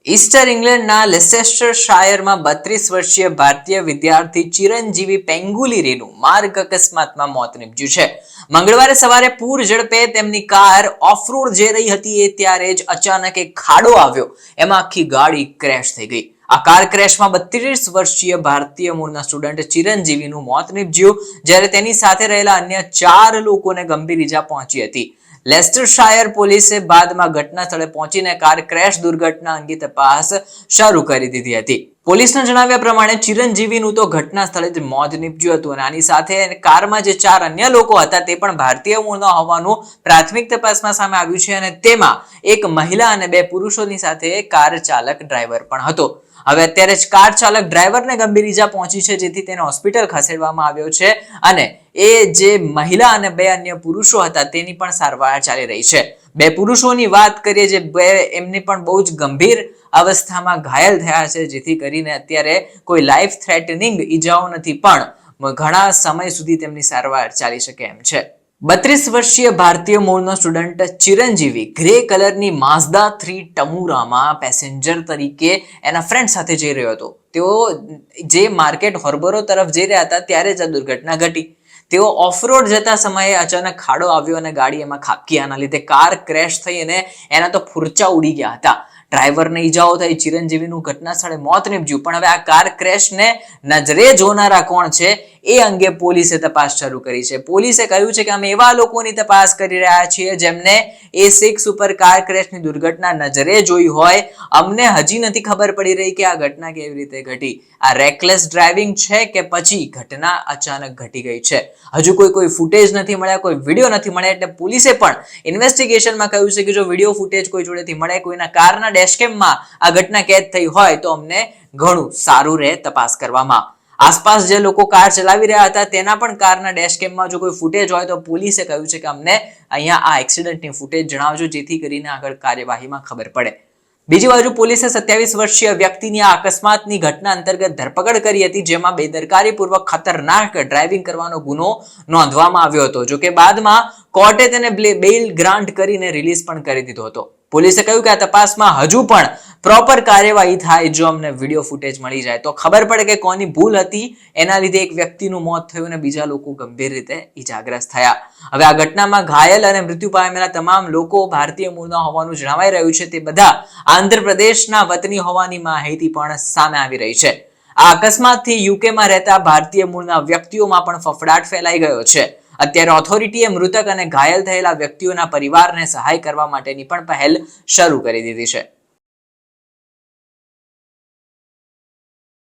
Easter ઇંગ્લેન્ડના લેસેસ્ટરશાયરમાં 32 વર્ષીય ભારતીય વિદ્યાર્થી ચિરંજીવી પેંગુલી માર્ગ અકસ્માતમાં મોત નીપજ્યું છે. મંગળવારે સવારે પૂર ઝડપે તેમની કાર ઓફરોડ જઈ રહી હતી ત્યારે જ અચાનક એક ખાડો આવ્યો. એમાં આખી ગાડી ક્રેશ થઈ ગઈ. આ કાર ક્રેશમાં 32 વર્ષીય ભારતીય મૂળના સ્ટુડન્ટ ચિરંજીવીનું મોત નીપજ્યું, જ્યારે તેની સાથે રહેલા અન્ય 4 લોકોને ગંભીર ઈજા પહોંચી હતી. લેસ્ટરશાયર પોલીસે બાદમાં ઘટના સ્થળે પહોંચીને કાર ક્રેશ દુર્ઘટના અંગે તપાસ શરૂ કરી દીધી હતી. પોલીસના જણાવ્યા પ્રમાણે ચિરંજીવીનું તો ઘટના સ્થળે જ મોત નીપજ્યું હતું અને આની સાથે કારમાં જે 4 અન્ય લોકો હતા તે પણ ભારતીય મૂળના હોવાનું પ્રાથમિક તપાસમાં સામે આવ્યું છે અને તેમાં એક મહિલા અને 2 પુરુષોની સાથે કાર ચાલક ડ્રાઈવર પણ હતો. હવે અત્યારે જ કાર ચાલક ડ્રાઈવરને ગંભીર ઈજા પહોંચી છે, જેથી તેને હોસ્પિટલ ખસેડવામાં આવ્યો છે અને એ જે મહિલા અને 2 અન્ય પુરુષો હતા તેની પણ સારવાર ચાલી રહી છે. 2 પુરુષોની વાત કરીએ, જે એમની પણ બહુ જ ગંભીર અવસ્થામાં ઘાયલ થયા છે, જેથી કરીને અત્યારે કોઈ લાઈફ થ્રેટનિંગ ઈજાઓ નથી, પણ ઘણા સમય સુધી તેમની સારવાર ચાલી શકે એમ છે. 32 વર્ષીય ભારતીય મૂળનો સ્ટુડન્ટ ચિરંજીવી ગ્રે કલરની માઝદા 3 ટમુરામાં પેસેન્જર તરીકે એના ફ્રેન્ડ સાથે જઈ રહ્યો હતો. તેઓ જે માર્કેટ હોર્બોરો તરફ જઈ રહ્યા હતા ત્યારે જ આ દુર્ઘટના ઘટી. તેઓ ઓફરોડ જતા સમયે અચાનક ખાડો આવ્યો અને ગાડી એમાં ખાબકી. આના લીધે કાર ક્રેશ થઈ અને એના તો ફૂરચા ઉડી ગયા હતા. ડ્રાઈવરને ઈજાઓ થઈ, ચિરંજીવીનું ઘટના સ્થળે મોત નીપજ્યું. પણ હવે આ કાર ક્રેશને નજરે જોનારા કોણ છે એ અંગે પોલીસે તપાસ શરૂ કરી છે. પોલીસે કહ્યું છે કે અમે એવા લોકોની તપાસ કરી રહ્યા છીએ જેમને A6 ઉપર કાર ક્રેશની દુર્ઘટના નજરે જોઈ હોય. અમને હજી નથી ખબર પડી રહી કે આ ઘટના કેવી રીતે ઘટી. આ રેકલેસ ડ્રાઇવિંગ છે કે પછી ઘટના અચાનક ઘટી ગઈ છે. હજુ કોઈ ફૂટેજ નથી મળ્યા, કોઈ વિડીયો નથી મળ્યા, એટલે પોલીસે પણ ઇન્વેસ્ટિગેશનમાં કહ્યું છે કે જો વિડીયો ફૂટેજ કોઈ જોડેથી મળે, કોઈના કારના ડેશકેમમાં આ ઘટના કેદ થઈ હોય તો અમને ઘણું સારું રહે તપાસ કરવામાં. આસપાસ જે લોકો કાર ચલાવી રહ્યા હતા તેના પણ કારના ડેશકેમમાં જો કોઈ ફૂટેજ હોય તો પોલીસે કહ્યું છે કે અમને અહીંયા આ એક્સિડન્ટની ફૂટેજ જણાવજો, જેથી કરીને આગળ કાર્યવાહીમાં ખબર પડે. બીજી બાજુ પોલીસે 27 વર્ષીય વ્યક્તિની આ અકસ્માતની ઘટના અંતર્ગત ધરપકડ કરી હતી, જેમાં બેદરકારીપૂર્વક ખતરનાક ડ્રાઇવિંગ કરવાનો ગુનો નોંધવામાં આવ્યો હતો. જોકે બાદમાં કોર્ટે તેને બેઇલ ગ્રાન્ટ કરીને રિલીઝ પણ કરી દીધો હતો. પોલીસે કહ્યું કે આ તપાસમાં હજુ પણ પ્રોપર કાર્યવાહી થાય. જો અમને વિડીયો ફૂટેજ મળી જાય તો ખબર પડે કે કોની ભૂલ હતી, એના લીધે એક વ્યક્તિનું મોત થયું અને બીજા લોકો ગંભીર રીતે ઈજાગ્રસ્ત થયા. હવે આ ઘટનામાં ઘાયલ અને મૃત્યુ પામેલા તમામ લોકો ભારતીય મૂળના હોવાનું જણાવાઈ રહ્યું છે. તે બધા આંધ્રપ્રદેશના વતની હોવાની માહિતી પણ સામે આવી રહી છે. આ અકસ્માતથી યુકેમાં રહેતા ભારતીય મૂળના વ્યક્તિઓમાં પણ ફફડાટ ફેલાઈ ગયો છે. અત્યારે ઓથોરિટીએ મૃતક અને ઘાયલ થયેલા વ્યક્તિઓના પરિવારને સહાય કરવા માટેની પણ પહેલ શરૂ કરી દીધી છે.